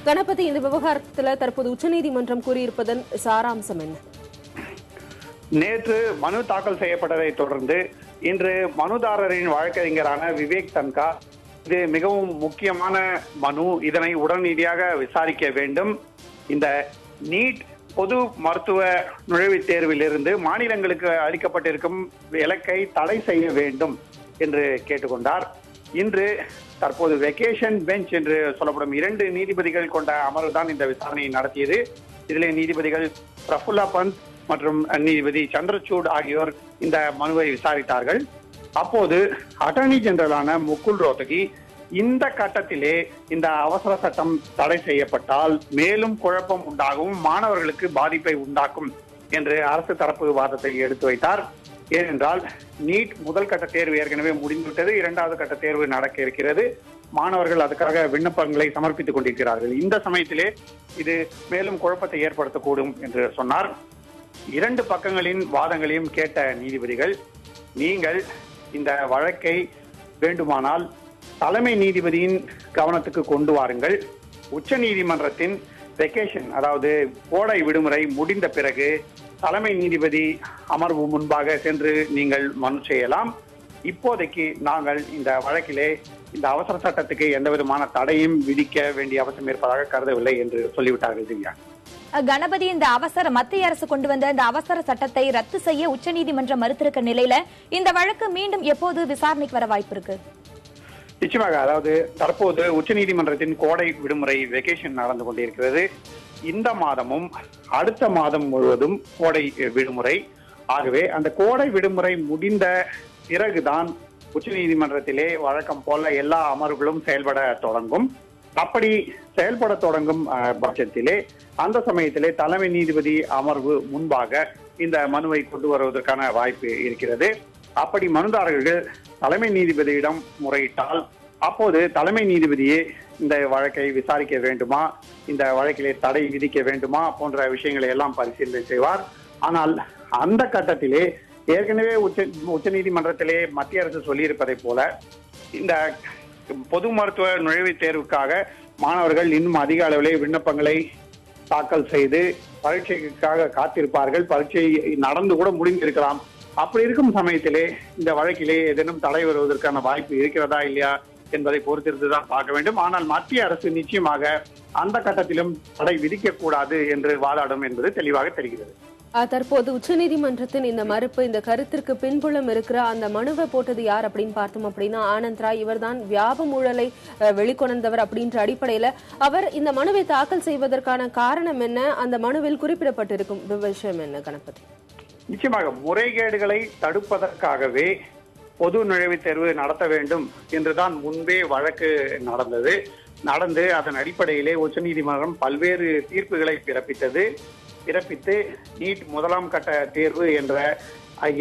கணபதி, இந்த விவகாரத்தில் தற்போது உச்சநீதிமன்றம் கூறியிருப்பதன் சாராம்சம் என்ன? நேற்று மனு தாக்கல் செய்யப்பட்டதை தொடர்ந்து இன்று மனுதாரரின் வழக்கறிஞரான விவேக் தன்கா, இது மிகவும் முக்கியமான மனு, இதனை உடனடியாக விசாரிக்க வேண்டும். இந்த நீட் பொது மருத்துவ நுழைவுத் தேர்விலிருந்து மாநிலங்களுக்கு அளிக்கப்பட்டிருக்கும் இலக்கை தடை செய்ய வேண்டும் என்று கேட்டுக்கொண்டார். இன்று தற்போது வெகேஷன் பெஞ்ச் என்று சொல்லப்படும் 2 நீதிபதிகள் கொண்ட அமர்வு தான் இந்த விசாரணையை நடத்தியது. இதிலே நீதிபதிகள் பிரஃபுல்லா பந்த் மற்றும் நீதிபதி சந்திரசூட் ஆகியோர் இந்த மனுவை விசாரித்தார்கள். அப்போது அட்டர்னி ஜெனரலான முகுல் ரோத்தகி, இந்த கட்டத்திலே இந்த அவசர சட்டம் தடை செய்யப்பட்டால் மேலும் குழப்பம் உண்டாகும், மாணவர்களுக்கு பாதிப்பை உண்டாக்கும் என்று அரசு தரப்பு வாதத்தை எடுத்து வைத்தார். ஏனென்றால் நீட் முதல் கட்ட தேர்வு ஏற்கனவே முடிந்துவிட்டது, 2வது கட்ட தேர்வு நடக்க இருக்கிறது. மாணவர்கள் அதுக்காக விண்ணப்பங்களை சமர்ப்பித்துக் கொண்டிருக்கிறார்கள். இந்த சமயத்திலே இது மேலும் குழப்பத்தை ஏற்படுத்தக்கூடும் என்று சொன்னார். 2 பக்கங்களின் வாதங்களையும் கேட்ட நீதிபதிகள், நீங்கள் இந்த வழக்கை வேண்டுமானால் தலைமை நீதிபதியின் கவனத்துக்கு கொண்டு வாருங்கள். உச்ச நீதிமன்றத்தின் வெகேஷன், அதாவது கோடை விடுமுறை முடிந்த பிறகு தலைமை நீதிபதி அமர்வு முன்பாக சென்று நீங்கள் மனு செய்யலாம். இப்போதைக்கு நாங்கள் இந்த வழக்கிலே இந்த அவசர சட்டத்துக்கு எந்த விதமான தடையும் விதிக்க வேண்டிய அவசியம் இருப்பதாக கருதவில்லை என்று சொல்லிவிட்டார்கள். திவ்யா, கணபதி, இந்த மத்திய அரசு கொண்டு வந்த இந்த அவசர சட்டத்தை ரத்து செய்ய உச்சநீதிமன்றம் மறுத்திருக்க நிலையில இந்த வழக்கு மீண்டும் எப்போது விசாரணைக்கு வர வாய்ப்பு இருக்கு? நிச்சயமாக, அதாவது தற்போது உச்சநீதிமன்றத்தின் கோடை விடுமுறை வெகேஷன் நடந்து கொண்டிருக்கிறது. இந்த மாதமும் அடுத்த மாதம் முழுவதும் கோடை விடுமுறை. ஆகவே அந்த கோடை விடுமுறை முடிந்த பிறகுதான் உச்சநீதிமன்றத்திலே வழக்கம் போல எல்லா அமர்வுகளும் செயல்பட தொடங்கும். அப்படி செயல்பட தொடங்கும் பட்சத்திலே அந்த சமயத்திலே தலைமை நீதிபதி அமர்வு முன்பாக இந்த மனுவை கொண்டு வருவதற்கான வாய்ப்பு இருக்கிறது. அப்படி மனுதாரர்கள் தலைமை நீதிபதியிடம் முறையிட்டால் அப்போது தலைமை நீதிபதியே இந்த வழக்கை விசாரிக்க வேண்டுமா, இந்த வழக்கிலே தடை விதிக்க வேண்டுமா போன்ற விஷயங்களை எல்லாம் பரிசீலனை செய்வார். ஆனால் அந்த கட்டத்திலே ஏற்கனவே உச்ச நீதிமன்றத்திலே மத்திய அரசு சொல்லியிருப்பதை போல இந்த பொது மருத்துவ நுழைவுத் தேர்வுக்காக மாணவர்கள் இன்னும் அதிக அளவிலே விண்ணப்பங்களை தாக்கல் செய்து பரீட்சைக்காக காத்திருப்பார்கள். பரீட்சை நடந்து கூட முடிந்திருக்கலாம். அப்படி இருக்கும் சமயத்திலே இந்த வழக்கிலே ஏதேனும் தடை வருவதற்கான வாய்ப்பு இருக்கிறதா இல்லையா என்பதை பொறுத்திருந்துதான் பார்க்க வேண்டும். ஆனால் மத்திய அரசு நிச்சயமாக அந்த கட்டத்திலும் தடை விதிக்க கூடாது என்று வாதாடும் என்பது தெளிவாக தெரிகிறது. தற்போது உச்சநீதிமன்றத்தின் இந்த மறுப்பு, இந்த கருத்திற்கு பின்புலம் இருக்கிற அந்த மனுவை போட்டது யார் அப்படின்னு பார்த்தோம் அப்படின்னா ஆனந்த் ராய். இவர் தான் வியாபம் ஊழலை வெளிக்கொணர்ந்தவர் அப்படின்ற அடிப்படையில அவர் இந்த மனுவை தாக்கல் செய்வதற்கான காரணம் என்ன, அந்த மனுவில் குறிப்பிடப்பட்டிருக்கும் விஷயம் என்ன கணபதி? நிச்சயமாக முறைகேடுகளை தடுப்பதற்காகவே பொது நுழைவுத் தேர்வு நடத்த வேண்டும் என்றுதான் முன்பே வழக்கு நடந்து அதன் அடிப்படையிலே உச்சநீதிமன்றம் பல்வேறு தீர்ப்புகளை பிறப்பித்து நீட் முதலாம் கட்ட தேர்வு என்ற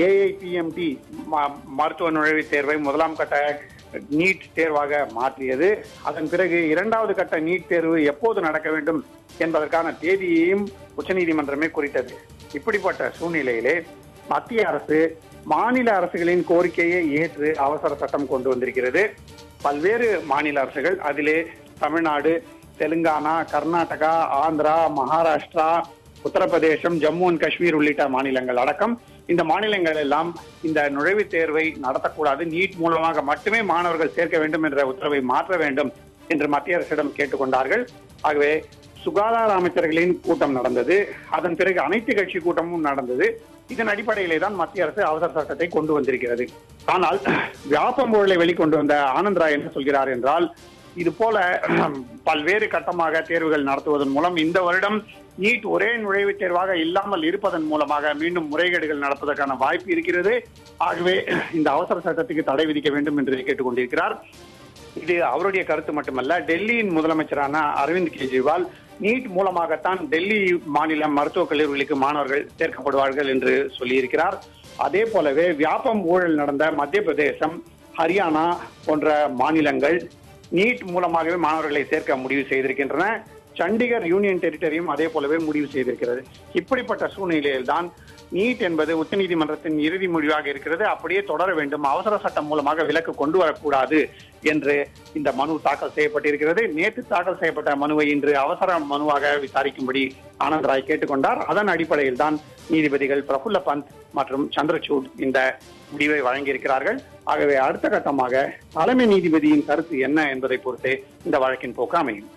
ஏஐபிஎம்டி மருத்துவ நுழைவுத் தேர்வை முதலாம் கட்ட நீட் தேர்வாக மாற்றியது. அதன் பிறகு 2வது கட்ட நீட் தேர்வு எப்போது நடக்க வேண்டும் என்பதற்கான தேதியையும் உச்சநீதிமன்றமே குறித்தது. இப்படிப்பட்ட சூழ்நிலையிலே மத்திய அரசு மாநில அரசுகளின் கோரிக்கையை ஏற்று அவசர சட்டம் கொண்டு வந்திருக்கிறது. பல்வேறு மாநில அரசுகள், அதிலே தமிழ்நாடு, தெலுங்கானா, கர்நாடகா, ஆந்திரா, மகாராஷ்டிரா, உத்தரப்பிரதேசம், ஜம்மு அண்ட் காஷ்மீர் உள்ளிட்ட மாநிலங்கள் அடக்கம் இந்த மாநிலங்கள் எல்லாம் இந்த நுழைவுத் தேர்வை நடத்தக்கூடாது, நீட் மூலமாக மட்டுமே மாணவர்கள் சேர்க்க வேண்டும் என்ற உத்தரவை மாற்ற வேண்டும் என்று மத்திய அரசிடம் கேட்டுக்கொண்டார்கள். ஆகவே சுகாதார அமைச்சர்களின் கூட்டம் நடந்தது. அதன் பிறகு அனைத்து கட்சி கூட்டமும் நடந்தது. இதன் அடிப்படையிலே தான் மத்திய அரசு அவசர சட்டத்தை கொண்டு வந்திருக்கிறது. ஆனால் வியாபம் ஊழலை வெளிக்கொண்டு வந்த ஆனந்த் ராய் என்ன சொல்கிறார் என்றால், இது போல பல்வேறு கட்டமாக தேர்வுகள் நடத்துவதன் மூலம் இந்த வருடம் நீட் ஒரே நுழைவுத் தேர்வாக இல்லாமல் இருப்பதன் மூலமாக மீண்டும் முறைகேடுகள் நடப்பதற்கான வாய்ப்பு இருக்கிறது. ஆகவே இந்த அவசர சட்டத்துக்கு தடை விதிக்க வேண்டும் என்று கேட்டுக்கொண்டிருக்கிறார். இது அவருடைய கருத்து மட்டுமல்ல, டெல்லியின் முதலமைச்சரான அரவிந்த் கெஜ்ரிவால் நீட் மூலமாகத்தான் டெல்லி மாநில மருத்துவக் கல்லூரிகளுக்கு மாணவர்கள் சேர்க்கப்படுவார்கள் என்று சொல்லியிருக்கிறார். அதே போலவே வியாபம் ஊழல் நடந்த மத்திய பிரதேசம், ஹரியானா போன்ற மாநிலங்கள் நீட் மூலமாகவே மாணவர்களை சேர்க்க முடிவு செய்திருக்கின்றன. சண்டிகர் யூனியன் டெரிட்டரியும் அதே போலவே முடிவு செய்திருக்கிறது. இப்படிப்பட்ட சூழ்நிலையில் தான் நீட் என்பது உச்சநீதிமன்றத்தின் இறுதி முடிவாக இருக்கிறது. அப்படியே தொடர வேண்டும், அவசர சட்டம் மூலமாக விலக்கு கொண்டு வரக்கூடாது என்று இந்த மனு தாக்கல் செய்யப்பட்டிருக்கிறது. நேற்று தாக்கல் செய்யப்பட்ட மனுவை இன்று அவசர மனுவாக விசாரிக்கும்படி ஆனந்த் ராய் கேட்டுக்கொண்டார். அதன் அடிப்படையில் தான் நீதிபதிகள் பிரபுல்ல பந்த் மற்றும் சந்திரசூட் இந்த முடிவை வழங்கியிருக்கிறார்கள். ஆகவே அடுத்த கட்டமாக தலைமை நீதிபதியின் கருத்து என்ன என்பதை பொறுத்தே இந்த வழக்கின் போக்கு அமையும்.